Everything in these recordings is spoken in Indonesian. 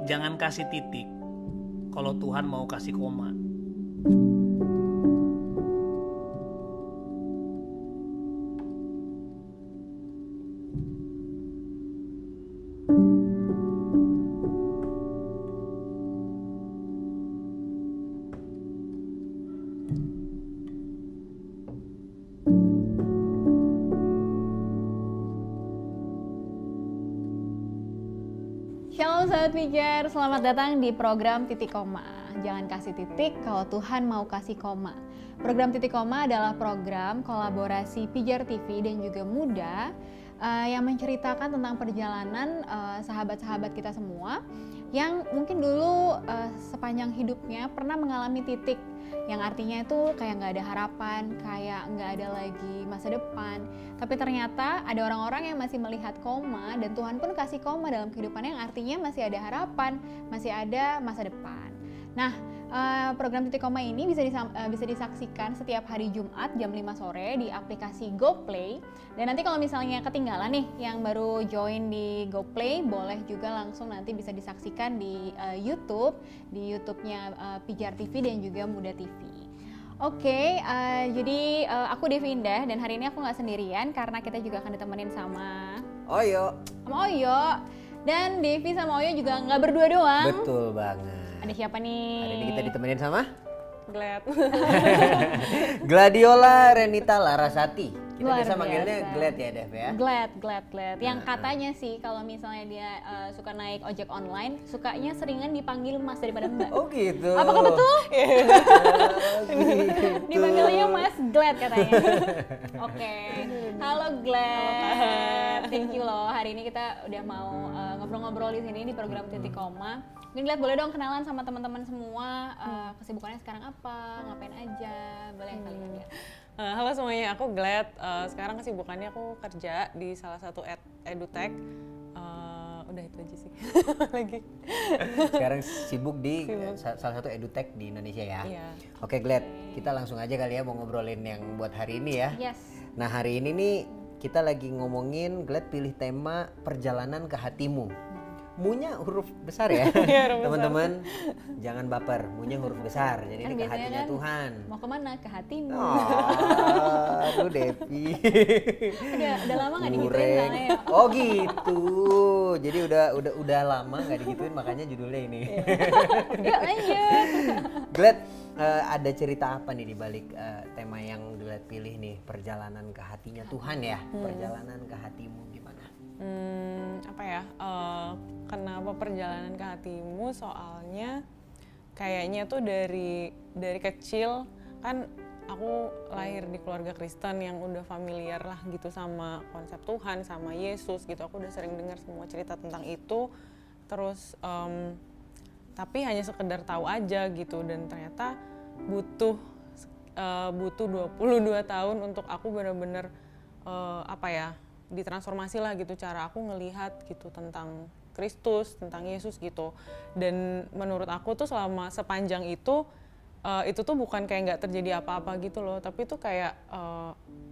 jangan kasih titik kalau Tuhan mau kasih koma. Shalom Sahabat Pijar, selamat datang di program Titik Koma. Jangan kasih titik kalau Tuhan mau kasih koma. Program Titik Koma adalah program kolaborasi Pijar TV dan juga Muda yang menceritakan tentang perjalanan sahabat-sahabat kita semua yang mungkin dulu sepanjang hidupnya pernah mengalami titik yang artinya itu kayak nggak ada harapan, kayak nggak ada lagi masa depan. Tapi ternyata ada orang-orang yang masih melihat koma dan Tuhan pun kasih koma dalam kehidupannya yang artinya masih ada harapan, masih ada masa depan. Nah, program Titik Koma ini bisa disaksikan setiap hari Jumat jam 5 sore di aplikasi GoPlay. Dan nanti kalau misalnya ketinggalan nih yang baru join di GoPlay, boleh juga langsung nanti bisa disaksikan di YouTube, di YouTube-nya Pijar TV dan juga Muda TV. Oke, jadi aku Devi Indah dan hari ini aku nggak sendirian karena kita juga akan ditemenin sama Oyo. Oyo. Dan Devi sama Oyo juga nggak berdua doang. Betul banget. Ada siapa nih? Hari ini kita ditemenin sama Glad. Gladiola Renita Larasati. Kita Luar biasa manggilnya biasa. Glad ya, Dev ya. Glad. Yang katanya sih kalau misalnya dia suka naik ojek online, sukanya seringan dipanggil Mas daripada Mbak. Oh gitu. Apakah betul? Oh, gitu. Dipanggilnya Mas Glad katanya. Oke. Halo Glad. Thank you loh. Hari ini kita udah mau ngobrol-ngobrol di sini di program Titik Koma. Mungkin Glad boleh dong kenalan sama teman-teman semua. Kesibukannya sekarang apa? Ngapain aja? Boleh kali ya. Halo semuanya, aku Glad. Sekarang kesibukannya aku kerja di salah satu edutech. Udah itu aja sih. Lagi. Sekarang sibuk di salah satu edutech di Indonesia ya. Iya. Oke Glad, kita langsung aja kali ya mau ngobrolin yang buat hari ini ya. Yes. Nah hari ini nih kita lagi ngomongin, Glad pilih tema perjalanan ke hatimu. Mu-nya huruf besar ya, Iya, huruf besar. teman-teman. Jangan baper, mu-nya huruf besar. Jadi Kan ini ke biasanya hatinya kan Tuhan. mau kemana? Ke hatimu. Oh, aduh Devi. Udah lama nggak digituin Goreng. soalnya ya. Oh gitu. Jadi udah lama nggak digituin makanya judulnya ini. Yuk lanjut. Glad, ada cerita apa nih di balik tema yang Glad pilih nih, perjalanan ke hatinya Tuhan ya. Perjalanan ke hatimu gimana? Apa ya? Kenapa perjalanan ke hatimu? Soalnya kayaknya tuh dari kecil kan aku lahir di keluarga Kristen yang udah familiar lah gitu sama konsep Tuhan, sama Yesus gitu. Aku udah sering dengar semua cerita tentang itu. Terus tapi hanya sekedar tahu aja gitu, dan ternyata butuh 22 tahun untuk aku benar-benar ditransformasi lah gitu cara aku ngelihat gitu tentang Kristus, tentang Yesus gitu. Dan menurut aku tuh selama sepanjang itu tuh bukan kayak nggak terjadi apa-apa gitu loh, tapi tuh kayak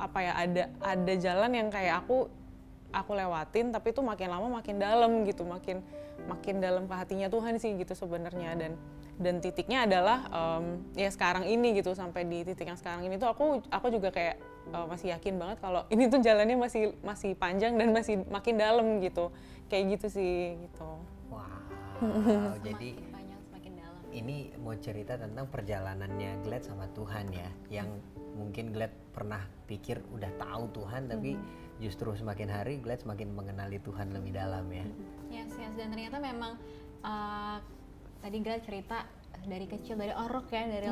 ada jalan yang kayak aku lewatin, tapi tuh makin lama makin dalam gitu, makin dalam ke hatinya Tuhan sih gitu sebenarnya. Dan titiknya adalah ya sekarang ini gitu, sampai di titik yang sekarang ini tuh aku juga kayak masih yakin banget kalau ini tuh jalannya masih panjang dan masih makin dalam gitu, kayak gitu sih gitu. Wow. Jadi Semakin panjang semakin dalam. ini mau cerita tentang perjalanannya Glad sama Tuhan ya, yang mungkin Glad pernah pikir udah tahu Tuhan, tapi justru semakin hari Glad semakin mengenali Tuhan lebih dalam ya. Yes, dan ternyata memang tadi Glad cerita dari kecil, dari orok ya, dari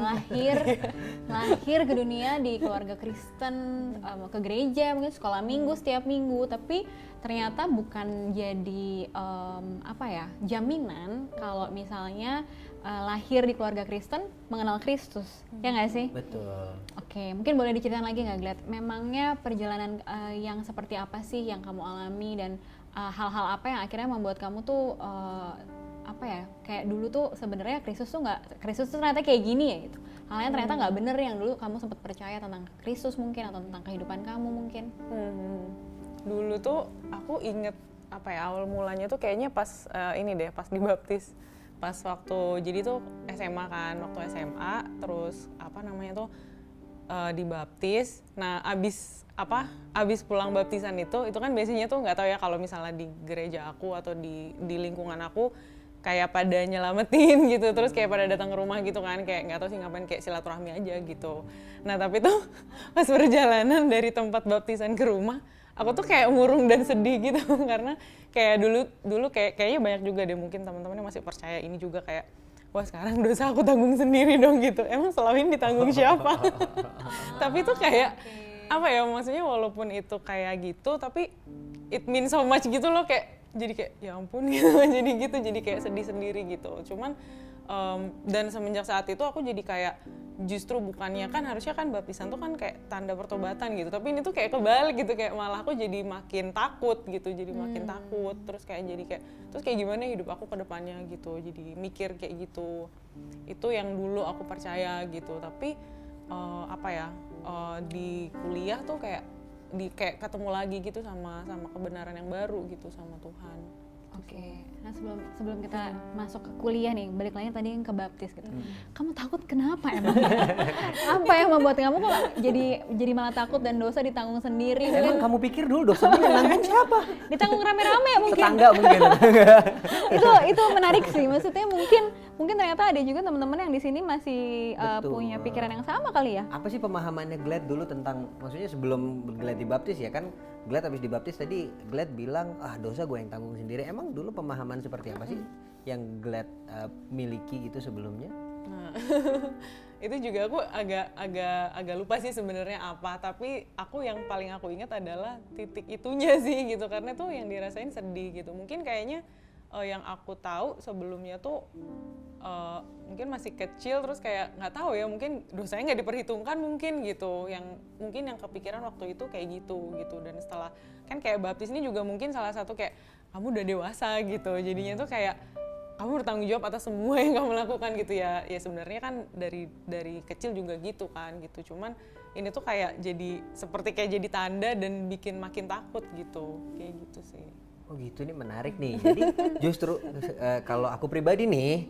lahir ke dunia di keluarga Kristen, ke gereja, mungkin sekolah minggu setiap minggu, tapi ternyata bukan jadi jaminan kalau misalnya lahir di keluarga Kristen mengenal Kristus, ya nggak sih? Betul. Oke, mungkin boleh diceritain lagi nggak Glad? Memangnya perjalanan yang seperti apa sih yang kamu alami, dan hal-hal apa yang akhirnya membuat kamu tuh kayak dulu tuh sebenarnya Kristus tuh ternyata kayak gini ya gitu. Halnya ternyata nggak bener yang dulu kamu sempat percaya tentang Kristus mungkin, atau tentang kehidupan kamu mungkin. Dulu tuh aku inget apa ya, awal mulanya tuh kayaknya pas ini deh, pas dibaptis. Pas waktu, jadi tuh SMA kan, waktu SMA, terus apa namanya tuh, dibaptis. Nah, abis pulang baptisan itu kan biasanya tuh nggak tahu ya kalau misalnya di gereja aku atau di lingkungan aku kayak pada nyelamatin gitu, terus kayak pada datang ke rumah gitu kan, kayak nggak tahu sih ngapain, kayak silaturahmi aja gitu. Nah tapi tuh pas perjalanan dari tempat baptisan ke rumah, aku tuh kayak murung dan sedih gitu karena kayak dulu kayaknya banyak juga deh mungkin teman-teman yang masih percaya ini juga, kayak wah sekarang dosa aku tanggung sendiri dong gitu. Emang selama ini ditanggung siapa? Tapi tuh kayak apa ya, maksudnya walaupun itu kayak gitu tapi it means so much gitu loh, kayak jadi kayak ya ampun gitu, jadi kayak sedih sendiri gitu. Cuman dan semenjak saat itu aku jadi kayak justru bukannya kan harusnya kan baptisan tuh kan kayak tanda pertobatan gitu, tapi ini tuh kayak kebalik gitu, kayak malah aku jadi makin takut gitu, jadi makin takut, terus kayak jadi kayak terus kayak gimana hidup aku ke depannya gitu, jadi mikir kayak gitu. Itu yang dulu aku percaya gitu, tapi di kuliah tuh kayak ketemu lagi gitu sama kebenaran yang baru gitu sama Tuhan. Oke. Nah sebelum kita masuk ke kuliah nih, balik lagi tadi yang ke baptis gitu. Kamu takut kenapa emang? Apa yang membuat kamu kok jadi malah takut dan dosa ditanggung sendiri? Emang kamu pikir dulu dosanya yang nanggung siapa? Ditanggung rame-rame mungkin. Tetangga mungkin. itu menarik sih. Maksudnya mungkin ternyata ada juga teman-teman yang di sini masih punya pikiran yang sama kali ya. Apa sih pemahamannya Glad dulu tentang, maksudnya sebelum Glad dibaptis ya kan, Glad habis dibaptis tadi Glad bilang dosa gue yang tanggung sendiri. Emang dulu pemahaman seperti apa sih yang Glad miliki itu sebelumnya? Nah, itu juga aku agak lupa sih sebenarnya apa, tapi yang paling aku ingat adalah titik itunya sih gitu, karena tuh yang dirasain sedih gitu. Mungkin kayaknya yang aku tahu sebelumnya tuh mungkin masih kecil, terus kayak nggak tahu ya, mungkin dosanya nggak diperhitungkan mungkin gitu, yang kepikiran waktu itu kayak gitu. Dan setelah kan kayak baptis ini juga mungkin salah satu kayak kamu udah dewasa gitu, jadinya tuh kayak kamu bertanggung jawab atas semua yang kamu lakukan gitu ya. Ya sebenarnya kan dari kecil juga gitu kan gitu, cuman ini tuh kayak jadi seperti kayak jadi tanda dan bikin makin takut gitu, kayak gitu sih. Oh gitu, ini menarik nih. Jadi justru kalau aku pribadi nih,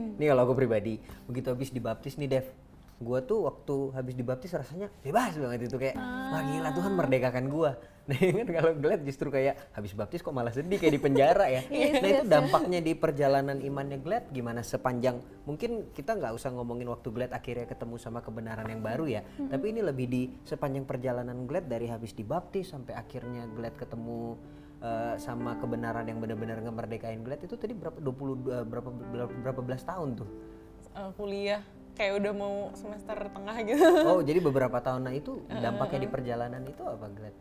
begitu habis dibaptis nih Dev, gue tuh waktu habis dibaptis rasanya bebas banget itu, kayak wah gila Tuhan merdekakan gue. Nah kan kalau Glad justru kayak habis baptis kok malah sedih kayak di penjara ya. Nah itu dampaknya di perjalanan imannya Glad gimana sepanjang, mungkin kita nggak usah ngomongin waktu Glad akhirnya ketemu sama kebenaran yang baru ya, tapi ini lebih di sepanjang perjalanan Glad dari habis dibaptis sampai akhirnya Glad ketemu sama kebenaran yang benar-benar ngemerdekain Glad. Itu tadi berapa belas tahun tuh? Kuliah kayak udah mau semester tengah gitu. Oh jadi beberapa tahun. Nah itu dampaknya di perjalanan itu apa Glad?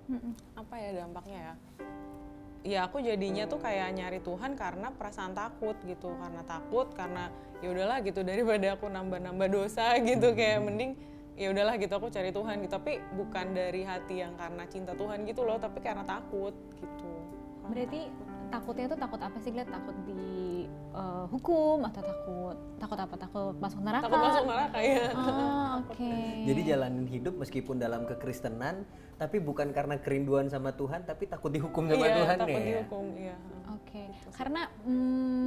Apa ya dampaknya ya? Ya aku jadinya tuh kayak nyari Tuhan karena perasaan takut gitu, karena ya udahlah gitu, daripada aku nambah dosa gitu, kayak mending ya udahlah gitu aku cari Tuhan gitu, tapi bukan dari hati yang karena cinta Tuhan gitu loh, tapi karena takut gitu. Berarti takutnya itu takut apa sih Glad? Takut di hukum atau takut apa? Takut masuk neraka? Takut masuk neraka ya. Oke. Jadi jalanin hidup meskipun dalam kekristenan, tapi bukan karena kerinduan sama Tuhan, tapi takut dihukum sama Tuhan takut ya. dihukum, iya. Oke. Karena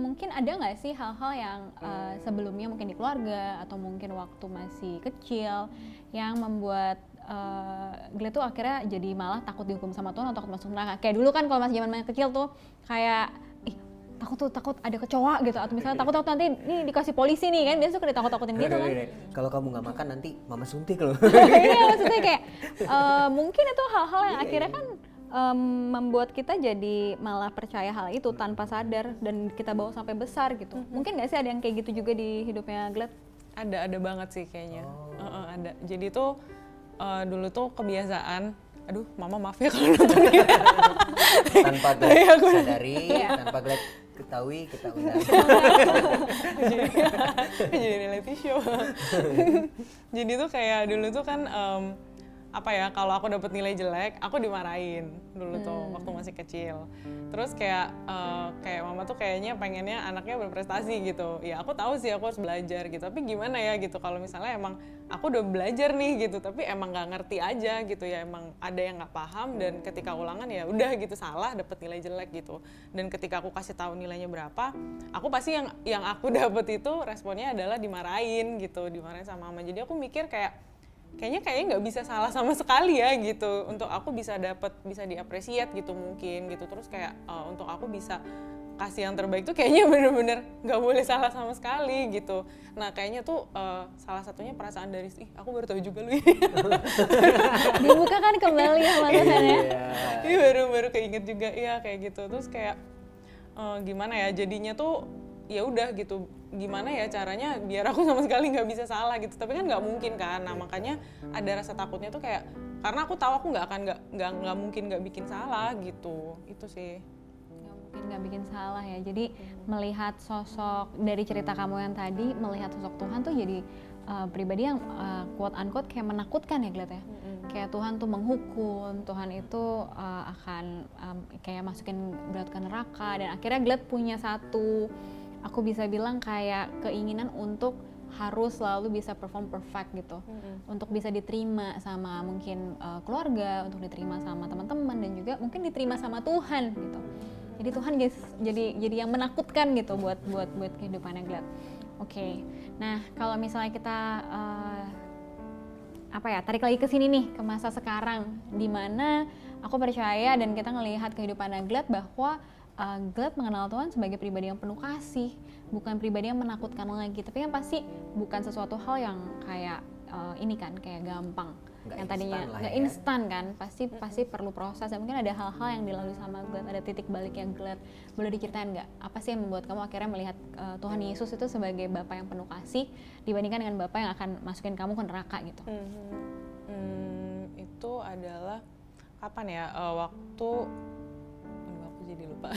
mungkin ada nggak sih hal-hal yang sebelumnya mungkin di keluarga atau mungkin waktu masih kecil yang membuat Glad tuh akhirnya jadi malah takut dihukum sama Tuhan atau takut masuk neraka. Kayak dulu kan kalau masih zaman kecil tuh kayak takut ada kecoa gitu, atau misalnya takut nanti nih dikasih polisi nih kan, biasa suka ditakut-takutin gitu kan. Kalau kamu nggak makan nanti mama suntik loh. Iya maksudnya kayak mungkin itu hal-hal yang akhirnya kan membuat kita jadi malah percaya hal itu tanpa sadar dan kita bawa sampai besar gitu. Mungkin nggak sih ada yang kayak gitu juga di hidupnya Glad? Ada banget sih kayaknya. Ada. Jadi tuh dulu tuh kebiasaan, aduh mama maaf ya kalau nonton ini. Tanpa Glad sadari, tanpa Glad ketahui, kita undang. Jadi reality show. Jadi tuh kayak dulu tuh kan apa ya, kalau aku dapet nilai jelek aku dimarahin dulu tuh waktu masih kecil. Terus kayak mama tuh kayaknya pengennya anaknya berprestasi gitu. Ya aku tahu sih aku harus belajar gitu, tapi gimana ya gitu kalau misalnya emang aku udah belajar nih gitu tapi emang nggak ngerti aja gitu ya, emang ada yang nggak paham dan ketika ulangan ya udah gitu salah dapet nilai jelek gitu. Dan ketika aku kasih tahu nilainya berapa, aku pasti yang aku dapet itu responnya adalah dimarahin gitu, dimarahin sama mama. Jadi aku mikir kayaknya nggak bisa salah sama sekali ya gitu untuk aku bisa diapresiat gitu mungkin gitu. Terus kayak untuk aku bisa kasih yang terbaik tuh kayaknya bener-bener nggak boleh salah sama sekali gitu. Nah kayaknya tuh salah satunya perasaan dari aku baru tahu juga lu Dibuka kan kembali sama Tuhan ya. Iya baru keinget juga ya kayak gitu. Terus kayak gimana ya jadinya tuh ya udah gitu, gimana ya caranya biar aku sama sekali nggak bisa salah gitu, tapi kan nggak mungkin kan. Nah makanya ada rasa takutnya tuh kayak karena aku tahu aku nggak mungkin nggak bikin salah gitu. Itu sih Nggak mungkin nggak bikin salah ya. Jadi melihat sosok dari cerita kamu yang tadi, melihat sosok Tuhan tuh jadi pribadi yang quote unquote kayak menakutkan ya Glad ya. Kayak Tuhan tuh menghukum, Tuhan itu akan kayak masukin Glad ke neraka, dan akhirnya Glad punya satu, aku bisa bilang kayak keinginan untuk harus selalu bisa perform perfect gitu, untuk bisa diterima sama mungkin keluarga, untuk diterima sama teman-teman, dan juga mungkin diterima sama Tuhan gitu. Jadi Tuhan jadi yang menakutkan gitu buat kehidupannya Glad. Oke. Nah kalau misalnya kita tarik lagi ke sini nih, ke masa sekarang, dimana aku percaya dan kita ngelihat kehidupan Glad bahwa Glad mengenal Tuhan sebagai pribadi yang penuh kasih, bukan pribadi yang menakutkan lagi, tapi yang pasti bukan sesuatu hal yang kayak ini kan kayak gampang, Nggak yang tadinya instan lah nggak ya. instan kan, pasti perlu proses, dan mungkin ada hal-hal yang dilalui sama Glad, ada titik balik yang Glad. Boleh diceritain nggak apa sih yang membuat kamu akhirnya melihat Tuhan Yesus itu sebagai Bapa yang penuh kasih dibandingkan dengan Bapa yang akan masukin kamu ke neraka gitu? Itu adalah kapan ya, waktu aku jadi lupa.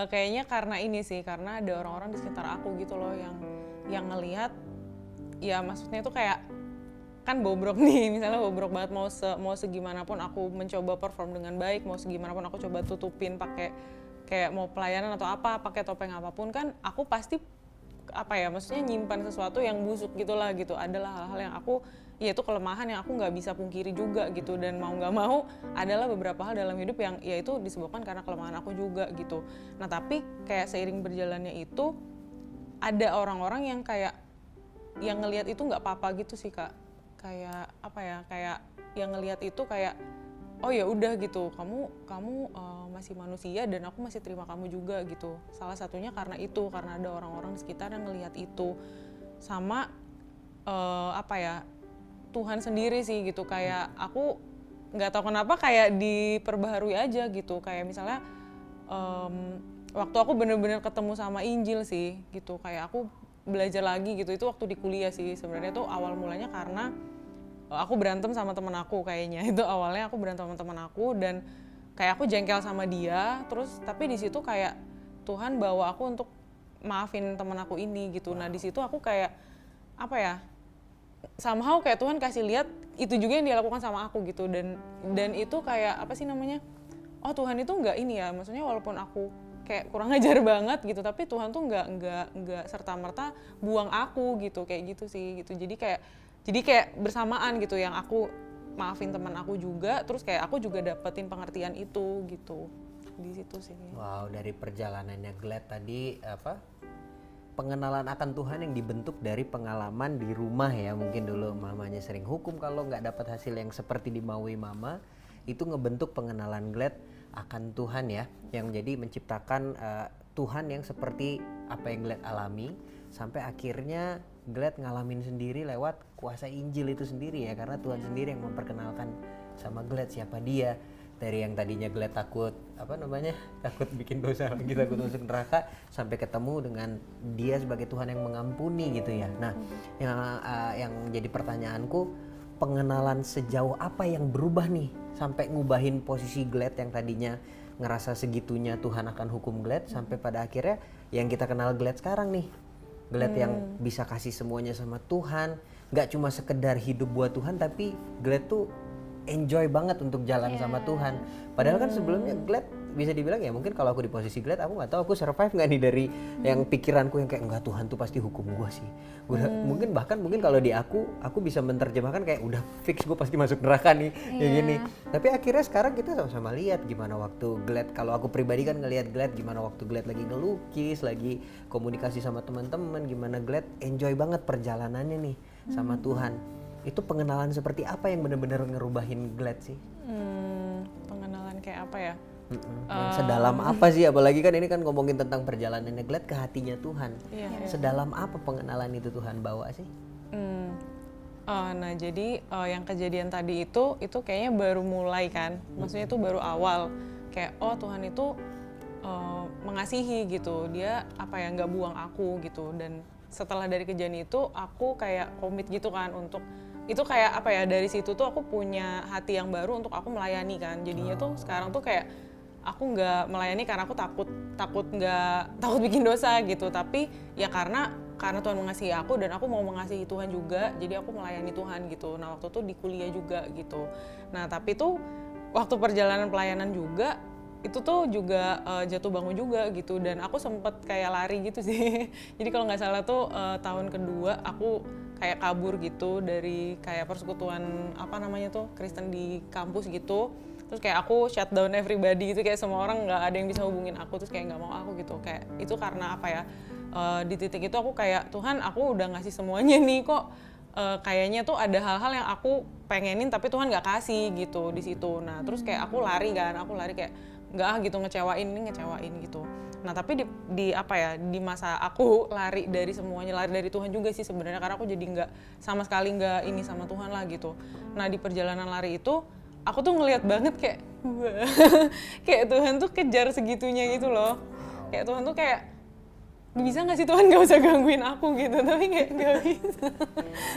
Kayaknya karena ini sih, karena ada orang-orang di sekitar aku gitu loh yang ngelihat, ya maksudnya tuh kayak kan bobrok nih, misalnya bobrok banget, mau segimanapun aku mencoba perform dengan baik, mau segimanapun aku coba tutupin pakai kayak mau pelayanan atau apa, pakai topeng apapun, kan aku pasti maksudnya nyimpan sesuatu yang busuk gitulah gitu. Adalah hal-hal yang aku, ya itu kelemahan yang aku nggak bisa pungkiri juga gitu, dan mau nggak mau adalah beberapa hal dalam hidup yang ya itu disebabkan karena kelemahan aku juga gitu. Nah tapi kayak seiring berjalannya itu ada orang-orang yang kayak yang ngelihat itu nggak apa-apa gitu sih Kak, kayak kayak yang ngelihat itu kayak oh ya udah gitu, kamu masih manusia dan aku masih terima kamu juga gitu. Salah satunya karena ada orang-orang di sekitar yang ngelihat itu, sama Tuhan sendiri sih gitu. Kayak aku nggak tahu kenapa kayak diperbaharui aja gitu, kayak misalnya waktu aku bener-bener ketemu sama Injil sih gitu, kayak aku belajar lagi gitu, itu waktu di kuliah sih sebenarnya. Tuh awal mulanya karena aku berantem sama temen aku kayaknya. Itu awalnya aku berantem sama temen aku dan kayak aku jengkel sama dia, terus tapi di situ kayak Tuhan bawa aku untuk maafin temen aku ini gitu. Nah di situ aku kayak somehow kayak Tuhan kasih lihat itu juga yang dia lakukan sama aku gitu, dan itu kayak oh Tuhan itu nggak ini ya, maksudnya walaupun aku kayak kurang ajar banget gitu, tapi Tuhan tuh nggak serta-merta buang aku gitu, kayak gitu sih gitu. Jadi kayak bersamaan gitu, yang aku maafin teman aku juga, terus kayak aku juga dapetin pengertian itu gitu, di situ sih. Wow, dari perjalanannya Glad tadi pengenalan akan Tuhan yang dibentuk dari pengalaman di rumah ya. Mungkin dulu mamanya sering hukum kalau nggak dapat hasil yang seperti dimaui mama, itu ngebentuk pengenalan Glad akan Tuhan ya, yang jadi menciptakan Tuhan yang seperti apa yang Glad alami, sampai akhirnya Glad ngalamin sendiri lewat kuasa Injil itu sendiri ya, karena Tuhan sendiri yang memperkenalkan sama Glad siapa dia. Dari yang tadinya Glad takut takut bikin dosa lagi, takut masuk neraka, sampai ketemu dengan dia sebagai Tuhan yang mengampuni gitu ya. Nah yang jadi pertanyaanku, pengenalan sejauh apa yang berubah nih sampai ngubahin posisi Glad yang tadinya ngerasa segitunya Tuhan akan hukum Glad, sampai pada akhirnya yang kita kenal Glad sekarang nih, Glad yang bisa kasih semuanya sama Tuhan, nggak cuma sekedar hidup buat Tuhan, tapi Glad tuh enjoy banget untuk jalan sama Tuhan. Padahal kan sebelumnya Glad bisa dibilang ya mungkin kalau aku di posisi Glad, aku nggak tahu aku survive nggak nih dari yang pikiranku yang kayak enggak, Tuhan tuh pasti hukum gue sih. Mungkin kalau di aku bisa menerjemahkan kayak udah fix gue pasti masuk neraka nih kayak gini. Tapi akhirnya sekarang kita sama-sama lihat gimana waktu Glad, kalau aku pribadi kan ngelihat Glad gimana waktu Glad lagi ngelukis, lagi komunikasi sama teman-teman, gimana Glad enjoy banget perjalanannya nih sama Tuhan. Itu pengenalan seperti apa yang benar-benar ngerubahin Glad sih? Pengenalan kayak apa ya? Yang sedalam apa sih, apalagi kan ini kan ngomongin tentang perjalanannya Glad ke hatinya Tuhan. Sedalam apa pengenalan itu Tuhan bawa sih? Nah jadi yang kejadian tadi itu kayaknya baru mulai kan, maksudnya itu baru awal. Kayak Tuhan itu mengasihi gitu, dia apa ya, nggak buang aku gitu. Dan setelah dari kejadian itu aku kayak komit gitu kan untuk itu, kayak apa ya, dari situ tuh aku punya hati yang baru untuk aku melayani kan. Jadinya tuh sekarang tuh kayak aku nggak melayani karena aku takut bikin dosa gitu, tapi ya karena Tuhan mengasihi aku dan aku mau mengasihi Tuhan juga, jadi aku melayani Tuhan gitu. Nah waktu itu di kuliah juga gitu. Nah tapi tuh waktu perjalanan pelayanan juga itu tuh juga jatuh bangun juga gitu, dan aku sempet kayak lari gitu sih. Jadi kalau nggak salah tuh tahun kedua aku kayak kabur gitu dari kayak persekutuan apa namanya tuh Kristen di kampus gitu. Terus kayak aku shutdown everybody gitu, kayak semua orang nggak ada yang bisa hubungin aku, terus kayak nggak mau aku gitu. Kayak itu karena apa ya, di titik itu aku kayak, Tuhan aku udah ngasih semuanya nih, kok kayaknya tuh ada hal-hal yang aku pengenin tapi Tuhan nggak kasih gitu di situ. Nah terus kayak aku lari kayak nggak gitu, ngecewain gitu. Nah tapi di apa ya, di masa aku lari dari semuanya, lari dari Tuhan juga sih sebenarnya, karena aku jadi nggak sama sekali nggak ini sama Tuhan lah gitu. Nah di perjalanan lari itu aku tuh ngelihat banget kayak wah, kayak Tuhan tuh kejar segitunya gitu loh. Kayak Tuhan tuh kayak, bisa nggak sih Tuhan nggak usah gangguin aku gitu, tapi kayak nggak bisa.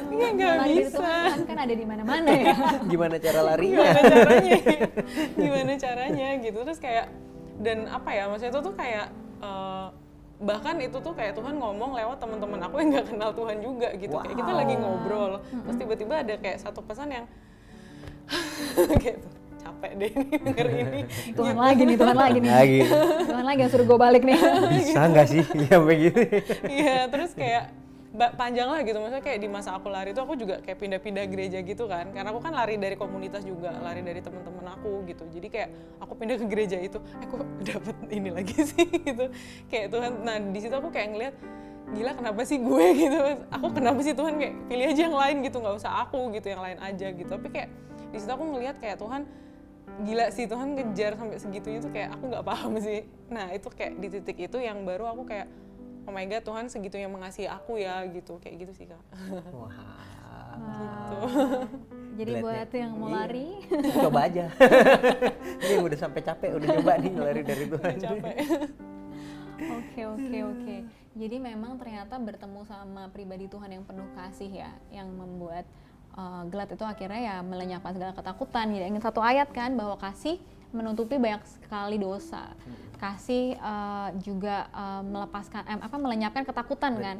Kayak nggak bisa. Tuhan kan ada di mana-mana ya. Gimana cara larinya? Gimana caranya gitu. Terus kayak, dan apa ya, maksudnya itu tuh kayak bahkan itu tuh kayak Tuhan ngomong lewat teman-teman aku yang nggak kenal Tuhan juga gitu. Kayak kita lagi ngobrol, terus tiba-tiba ada kayak satu pesan yang gitu, capek deh nih denger ini. Tuhan lagi nih. Tuhan lagi yang suruh gue balik nih. Bisa nggak sih ya begitu? Iya, terus kayak panjang lah gitu, maksudnya kayak di masa aku lari itu aku juga kayak pindah-pindah gereja gitu kan, karena aku kan lari dari komunitas juga, lari dari teman-teman aku gitu. Jadi kayak aku pindah ke gereja itu, aku dapet ini lagi sih gitu. Kayak Tuhan, nah di situ aku kayak ngeliat, gila kenapa sih gue gitu, aku kenapa sih Tuhan kayak pilih aja yang lain gitu, nggak usah aku gitu, yang lain aja gitu. Tapi kayak di situ aku ngelihat kayak Tuhan, gila sih Tuhan ngejar sampai segitunya tuh, kayak aku nggak paham sih. Nah itu kayak di titik itu yang baru aku kayak, oh my god, Tuhan segitunya mengasihi aku ya gitu, kayak gitu sih Kak. Wah. Gitu. Jadi buat yang mau lari, coba aja. Ini udah sampai capek, udah coba nih lari dari Tuhan. Capek. Oke. Jadi memang ternyata bertemu sama pribadi Tuhan yang penuh kasih ya, yang membuat Glad itu akhirnya ya melenyapkan segala ketakutan. Jadi ingin satu ayat kan, bahwa kasih menutupi banyak sekali dosa. Kasih juga melepaskan melenyapkan ketakutan. Betul. Kan.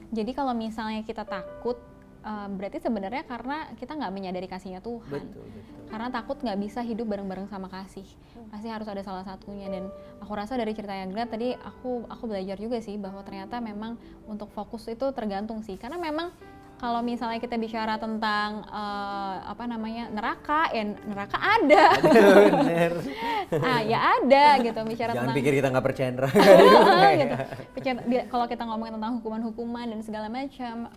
Jadi kalau misalnya kita takut, berarti sebenarnya karena kita nggak menyadari kasihnya Tuhan. Betul. Karena takut nggak bisa hidup bareng-bareng sama kasih. Pasti harus ada salah satunya. Dan aku rasa dari ceritanya Glad tadi aku belajar juga sih bahwa ternyata memang untuk fokus itu tergantung sih. Karena memang kalau misalnya kita bicara tentang neraka, ya neraka ada. Bener. Ya ada gitu, bicara jangan tentang. Pikir kita nggak percaya neraka. Gitu. Kalau kita ngomongin tentang hukuman-hukuman dan segala macam,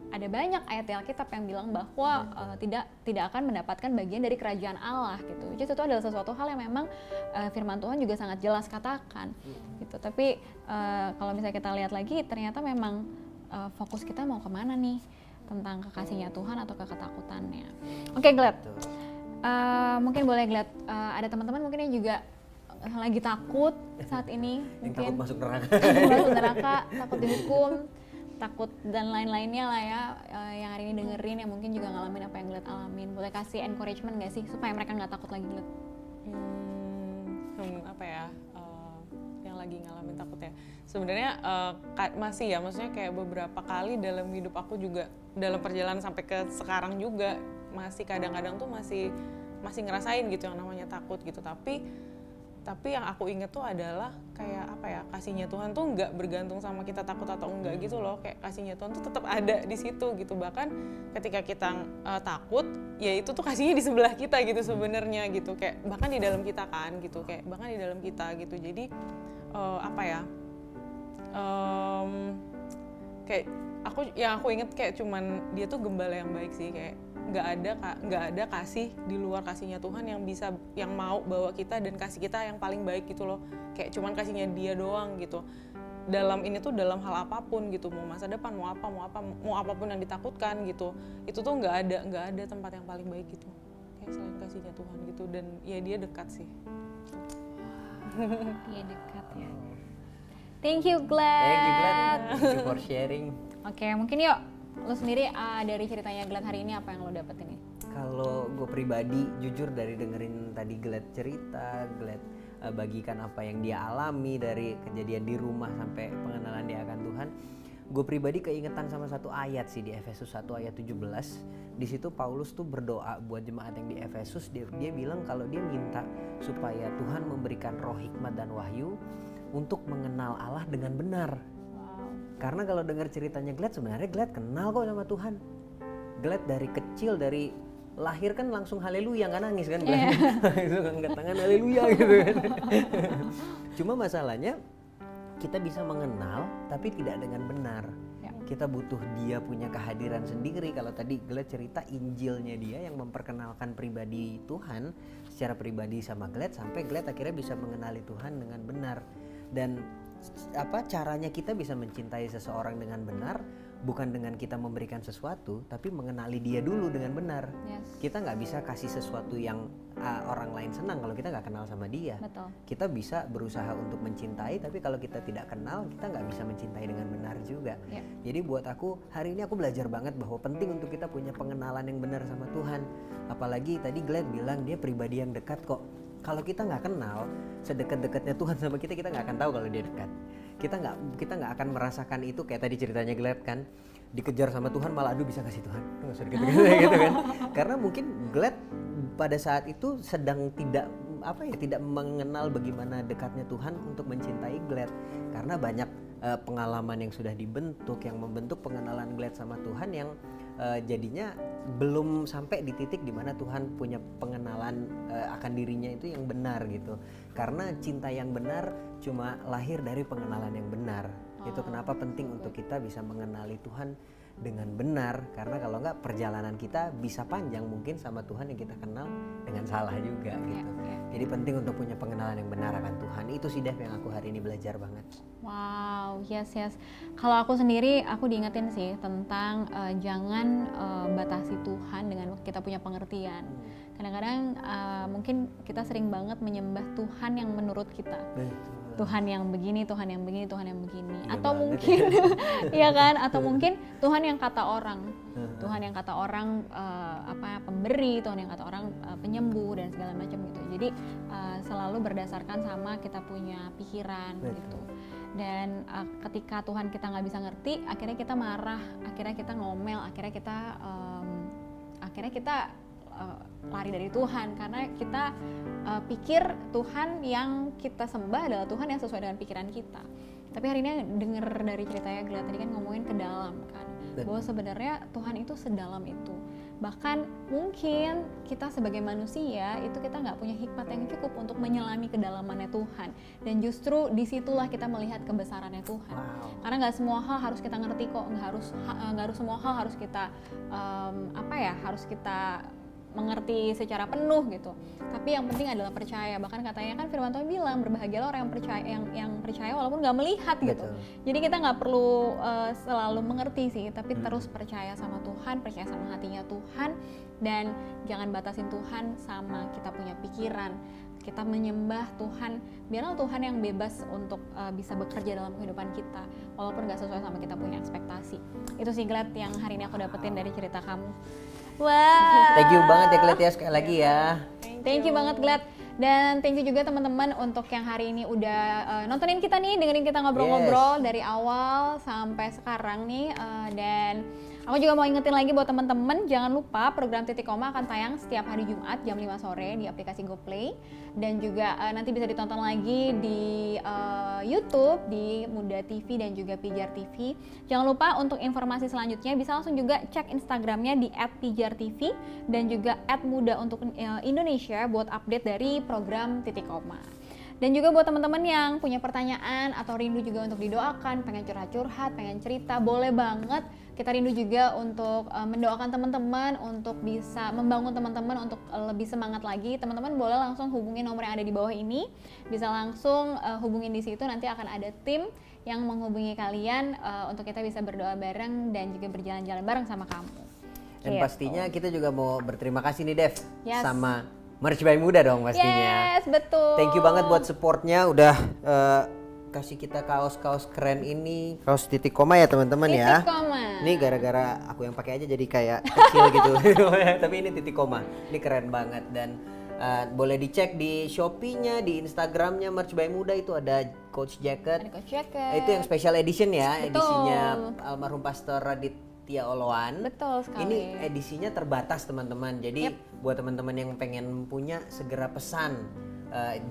ada banyak ayat di Alkitab yang bilang bahwa tidak akan mendapatkan bagian dari kerajaan Allah gitu. Jadi itu adalah sesuatu hal yang memang firman Tuhan juga sangat jelas katakan gitu. Tapi kalau misalnya kita lihat lagi, ternyata memang fokus kita mau kemana nih, tentang kekasihnya Tuhan atau keketakutannya. Oke, Glad. Mungkin boleh Glad, ada teman-teman mungkin yang juga lagi takut saat ini, mungkin takut masuk neraka, takut dihukum, takut dan lain-lainnya lah ya, yang hari ini dengerin, yang mungkin juga ngalamin apa yang Glad alamin. Boleh kasih encouragement gak sih supaya mereka nggak takut lagi, Glad? Apa ya, yang lagi ngalamin takutnya. Sebenarnya masih ya, maksudnya kayak beberapa kali dalam hidup aku juga, dalam perjalanan sampai ke sekarang juga masih kadang-kadang tuh masih ngerasain gitu yang namanya takut gitu. Tapi yang aku inget tuh adalah kayak apa ya, kasihnya Tuhan tuh nggak bergantung sama kita takut atau enggak gitu loh. Kayak kasihnya Tuhan tuh tetap ada di situ gitu. Bahkan ketika kita takut, ya itu tuh kasihnya di sebelah kita gitu sebenarnya gitu. Kayak bahkan di dalam kita kan gitu. Kayak bahkan di dalam kita gitu. Jadi apa ya? Kayak aku inget kayak cuman dia tuh gembala yang baik sih, kayak nggak ada kasih di luar kasihnya Tuhan yang mau bawa kita dan kasih kita yang paling baik gitu loh. Kayak cuman kasihnya dia doang gitu. Dalam ini tuh dalam hal apapun gitu, mau masa depan, mau apapun yang ditakutkan gitu. Itu tuh nggak ada tempat yang paling baik gitu. Kayak selain kasihnya Tuhan gitu, dan ya dia dekat sih. Dia dekat ya. Thank you Glad. Thank you Glad, thank you for sharing. Oke, mungkin yuk lo sendiri dari ceritanya Glad hari ini apa yang lo dapetin nih? Kalau gue pribadi, jujur dari dengerin tadi Glad cerita, Glad bagikan apa yang dia alami dari kejadian di rumah sampai pengenalan dia akan Tuhan, gue pribadi keingetan sama satu ayat sih di Efesus 1 ayat 17. Di situ Paulus tuh berdoa buat jemaat yang di Efesus. Dia bilang kalau dia minta supaya Tuhan memberikan roh hikmat dan wahyu untuk mengenal Allah dengan benar. Karena kalau dengar ceritanya Glad, sebenarnya Glad kenal kok sama Tuhan. Glad dari kecil, dari lahir kan langsung haleluya, nggak nangis kan Glad. Langsung angkat tangan haleluya gitu kan. Cuma masalahnya kita bisa mengenal tapi tidak dengan benar. Kita butuh dia punya kehadiran sendiri. Kalau tadi Glad cerita Injilnya dia yang memperkenalkan pribadi Tuhan secara pribadi sama Glad, sampai Glad akhirnya bisa mengenali Tuhan dengan benar. Dan caranya kita bisa mencintai seseorang dengan benar bukan dengan kita memberikan sesuatu, tapi mengenali dia dulu dengan benar. Kita nggak bisa kasih sesuatu yang orang lain senang kalau kita nggak kenal sama dia. Betul. Kita bisa berusaha untuk mencintai, tapi kalau kita tidak kenal, kita nggak bisa mencintai dengan benar juga. Jadi buat aku, hari ini aku belajar banget bahwa penting untuk kita punya pengenalan yang benar sama Tuhan. Apalagi tadi Glad bilang dia pribadi yang dekat kok. Kalau kita nggak kenal, sedekat-dekatnya Tuhan sama kita nggak akan tahu kalau dia dekat. Kita nggak akan merasakan itu kayak tadi ceritanya Glad kan, dikejar sama Tuhan malah aduh bisa kasih Tuhan, nggak usah deket-deket gitu kan. Karena mungkin Glad pada saat itu sedang tidak mengenal bagaimana dekatnya Tuhan untuk mencintai Glad. Karena banyak pengalaman yang sudah dibentuk, yang membentuk pengenalan Glad sama Tuhan yang jadinya belum sampai di titik dimana Tuhan punya pengenalan akan dirinya itu yang benar gitu. Karena cinta yang benar cuma lahir dari pengenalan yang benar. Itu kenapa penting untuk kita bisa mengenali Tuhan dengan benar, karena kalau enggak perjalanan kita bisa panjang mungkin sama Tuhan yang kita kenal dengan salah juga gitu. Jadi penting untuk punya pengenalan yang benar akan Tuhan. Itu sih Dev yang aku hari ini belajar banget. Wow, yes. Kalau aku sendiri, aku diingetin sih tentang jangan batasi Tuhan dengan kita punya pengertian. Kadang-kadang mungkin kita sering banget menyembah Tuhan yang menurut kita. Betul. Tuhan yang begini, Tuhan yang begini, Tuhan yang begini. Iya atau mungkin, ya kan? Atau mungkin Tuhan yang kata orang, Tuhan yang kata orang pemberi, Tuhan yang kata orang penyembuh dan segala macam gitu. Jadi selalu berdasarkan sama kita punya pikiran gitu. Dan ketika Tuhan kita nggak bisa ngerti, akhirnya kita marah, akhirnya kita ngomel, akhirnya kita lari dari Tuhan karena kita pikir Tuhan yang kita sembah adalah Tuhan yang sesuai dengan pikiran kita. Tapi hari ini denger dari ceritanya Glad tadi kan ngomongin ke dalam kan, bahwa sebenarnya Tuhan itu sedalam itu. Bahkan mungkin kita sebagai manusia itu kita nggak punya hikmat yang cukup untuk menyelami kedalamannya Tuhan. Dan justru disitulah kita melihat kebesarannya Tuhan. Karena nggak semua hal harus kita ngerti kok, nggak harus semua hal harus kita harus kita mengerti secara penuh gitu. Tapi yang penting adalah percaya. Bahkan katanya kan firman Tuhan bilang berbahagialah orang yang percaya walaupun nggak melihat gitu. Jadi kita nggak perlu selalu mengerti sih, tapi terus percaya sama Tuhan, percaya sama hatinya Tuhan, dan jangan batasin Tuhan sama kita punya pikiran. Kita menyembah Tuhan, biarlah Tuhan yang bebas untuk bisa bekerja dalam kehidupan kita walaupun nggak sesuai sama kita punya ekspektasi. Itu sih Glad yang hari ini aku dapetin dari cerita kamu. Wah. Thank you banget ya Glad ya sekali lagi ya. Thank you banget Glad. Dan thank you juga teman-teman untuk yang hari ini udah nontonin kita nih, dengerin kita ngobrol-ngobrol dari awal sampai sekarang nih. Dan aku juga mau ingetin lagi buat teman-teman, jangan lupa program Titik Koma akan tayang setiap hari Jumat jam 5 sore di aplikasi GoPlay. Dan juga nanti bisa ditonton lagi di YouTube, di Muda TV dan juga Pijar TV. Jangan lupa untuk informasi selanjutnya bisa langsung juga cek Instagramnya di @pijartv dan juga @muda untuk Indonesia buat update dari program Titik Koma. Dan juga buat teman-teman yang punya pertanyaan atau rindu juga untuk didoakan, pengen curhat-curhat, pengen cerita, boleh banget. Kita rindu juga untuk mendoakan teman-teman, untuk bisa membangun teman-teman untuk lebih semangat lagi. Teman-teman boleh langsung hubungi nomor yang ada di bawah ini. Bisa langsung hubungin di situ, nanti akan ada tim yang menghubungi kalian untuk kita bisa berdoa bareng dan juga berjalan-jalan bareng sama kamu. Dan Gitu. pastinya kita juga mau berterima kasih nih Dev Yes. sama Merch by Muda dong pastinya. Yes, betul. Thank you banget buat supportnya udah kasih kita kaos-kaos keren ini. Kaos Titik Koma ya teman-teman ya. Titik Koma. Ini gara-gara aku yang pakai aja jadi kayak kecil gitu. Tapi ini Titik Koma. Ini keren banget dan boleh dicek di Shopee-nya, di Instagram-nya Merch by Muda itu ada Coach Jacket. Ada coach jacket. Itu yang special edition ya, Betul. edisinya almarhum Pastor Raditya Oloan. Betul sekali. Ini edisinya terbatas teman-teman. Jadi buat teman-teman yang pengen punya segera pesan.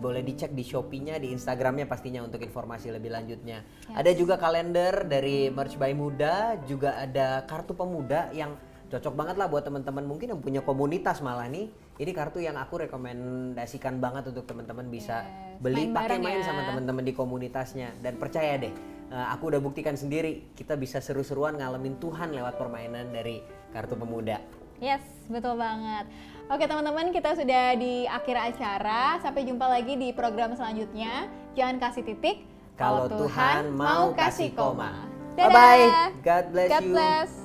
Boleh dicek di Shopee-nya, di Instagram-nya pastinya untuk informasi lebih lanjutnya. Ada juga kalender dari Merch by Muda, juga ada kartu pemuda yang cocok banget lah buat teman-teman mungkin yang punya komunitas malah nih. Ini kartu yang aku rekomendasikan banget untuk teman-teman bisa beli, main pakai bareng main ya. sama teman-teman di komunitasnya. Dan percaya deh, aku udah buktikan sendiri kita bisa seru-seruan ngalamin Tuhan lewat permainan dari kartu pemuda. Yes, betul banget. Oke teman-teman, kita sudah di akhir acara. Sampai jumpa lagi di program selanjutnya. Jangan kasih titik Kalau Tuhan mau kasih koma. Dadah. Bye-bye. God bless God you. bless.